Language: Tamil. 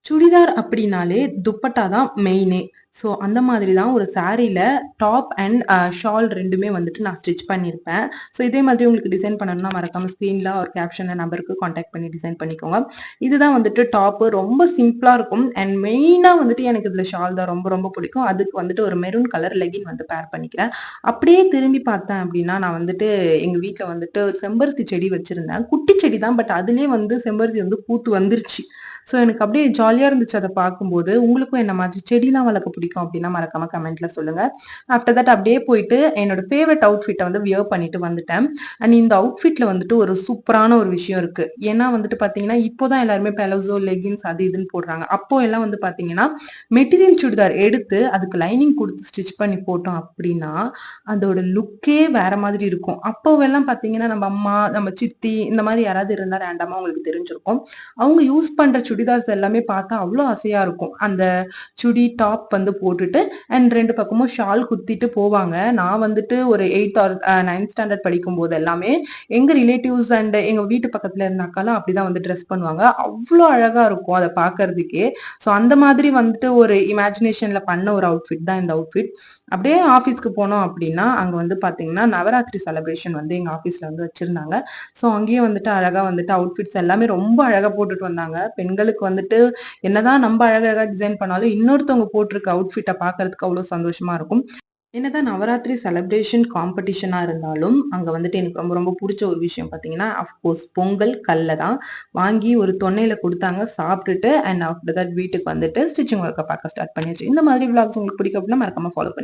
சுடிதார் அப்படின்னாலே துப்பட்டா தான் மெயினே. ஸோ அந்த மாதிரி தான் ஒரு சாரீல டாப் அண்ட் ஷால் 2மே வந்துட்டு நான் ஸ்டிச் பண்ணியிருப்பேன். ஸோ இதே மாதிரி உங்களுக்கு டிசைன் பண்ணணும்னா மறக்காம ஸ்க்ரீன்ல ஒரு கேப்ஷன்ல நம்பருக்கு கான்டாக்ட் பண்ணி டிசைன் பண்ணிக்கோங்க. இதுதான் வந்துட்டு டாப்பு ரொம்ப சிம்பிளா இருக்கும். அண்ட் மெயினா வந்துட்டு எனக்கு இதுல ஷால் தான் ரொம்ப ரொம்ப பிடிக்கும். அதுக்கு வந்துட்டு ஒரு மெரூன் கலர் லெகின் வந்து பேர் பண்ணிக்கிறேன். அப்படியே திரும்பி பார்த்தேன் அப்படின்னா, நான் வந்துட்டு எங்க வீட்ல வந்துட்டு செம்பருத்தி செடி வச்சிருந்தேன். குட்டி செடி தான். பட் அதிலயே வந்து செம்பருத்தி வந்து பூத்து வந்துருச்சு. ஸோ எனக்கு அப்படியே ஜாலியா இருந்துச்சு அத பார்க்கும்போது. உங்களுக்கும் என்ன மாதிரி செடிலாம் வளர்க்க பிடிக்கும் அப்டின்னா மறக்காம கமெண்ட்ல சொல்லுங்க. ஆஃப்டர் தட் அப்படியே போயிட்டு என்னோட ஃபேவரைட் அவுட்ஃபிட்ட வந்து வியர் பண்ணிட்டு வந்துட்டேன். அண்ட் இந்த அவுட்ஃபிட்ல வந்துட்டு ஒரு சூப்பரான ஒரு விஷயம் இருக்கு. ஏன்னா வந்துட்டு பார்த்தீங்கன்னா, இப்போ தான் எல்லாருமே பெலோசோ, லெகின்ஸ் அது இதுன்னு போடுறாங்க. அப்போ எல்லாம் வந்து பார்த்தீங்கன்னா, மெட்டீரியல் சுடிதார் எடுத்து அதுக்கு லைனிங் குடுத்து ஸ்டிச் பண்ணி போட்டோம் அப்டின்னா, அதோட லுக்கே வேற மாதிரி இருக்கும். அப்போவெல்லாம் பார்த்தீங்கன்னா, நம்ம அம்மா, நம்ம சித்தி இந்த மாரி யாராவது இருந்தா ரேண்டமா உங்களுக்கு தெரிஞ்சிருக்கும். அவங்க யூஸ் பண்ற சுடிதார்ஸ் எல்லாமே பார்த்தா அவ்ளோ ஆசையா இருக்கும். அந்த சுடி டாப் வந்து போட்டுட்டு அண்ட் 2 பக்கமும் ஷால் குத்திட்டு போவாங்க. நான் வந்துட்டு ஒரு 8த் ஆர் 9த் ஸ்டாண்டர்ட் படிக்கும்போது எல்லாமே எங்க ரிலேட்டிவ்ஸ் அண்ட் எங்க வீட்டு பக்கத்துல இருந்த அக்காலாம் அப்படிதான் வந்து ட்ரெஸ் பண்ணுவாங்க. அவ்ளோ அழகா இருக்கும் அத பார்க்கறதுக்கே. ஸோ அந்த மாதிரி வந்துட்டு ஒரு இமேஜினேஷன்ல பண்ண ஒரு அவுட்ஃபிட் தான் இந்த அவுட்ஃபிட். அப்படியே ஆஃபீஸ்க்கு போனோம் அப்படின்னா, அங்க வந்து பார்த்தீங்கன்னா, நவராத்திரி செலிப்ரேஷன் வந்து எங்க ஆஃபீஸ்ல வந்து வச்சிருந்தாங்க. ஸோ அங்கேயும் வந்துட்டு அழகா வந்துட்டு அவுட்ஃபிட்ஸ் எல்லாமே ரொம்ப அழகா போட்டுட்டு வந்தாங்க. பெண்களுக்கு வந்துட்டு என்னதான் நம்ம அழகழகா டிசைன் பண்ணாலும், இன்னொருத்தவங்க போட்டிருக்க அவுட்ஃபிட்ட பார்க்கறதுக்கு அவ்ளோ சந்தோஷமா இருக்கும். என்னதான் நவராத்திரி செலிப்ரேஷன் காம்படிஷனா இருந்தாலும், அங்க வந்துட்டு எனக்கு ரொம்ப ரொம்ப புடிச்ச ஒரு விஷயம் பார்த்தீங்கன்னா, அஃப்கோர்ஸ் பொங்கல் கல்ல தான். வாங்கி ஒரு தொன்னையில குடுத்தாங்க. சாப்பிட்டுட்டு அண்ட் ஆஃப்டர் தட் வீட்டுக்கு வந்துட்டு ஸ்டிச்சிங் ஒர்க்க பார்க்க ஸ்டார்ட் பண்ணியாச்சு. இந்த மாதிரி விளாக்ஸ் உங்களுக்கு பிடிக்கும் அப்படின்னா மறக்காம ஃபாலோ பண்ணி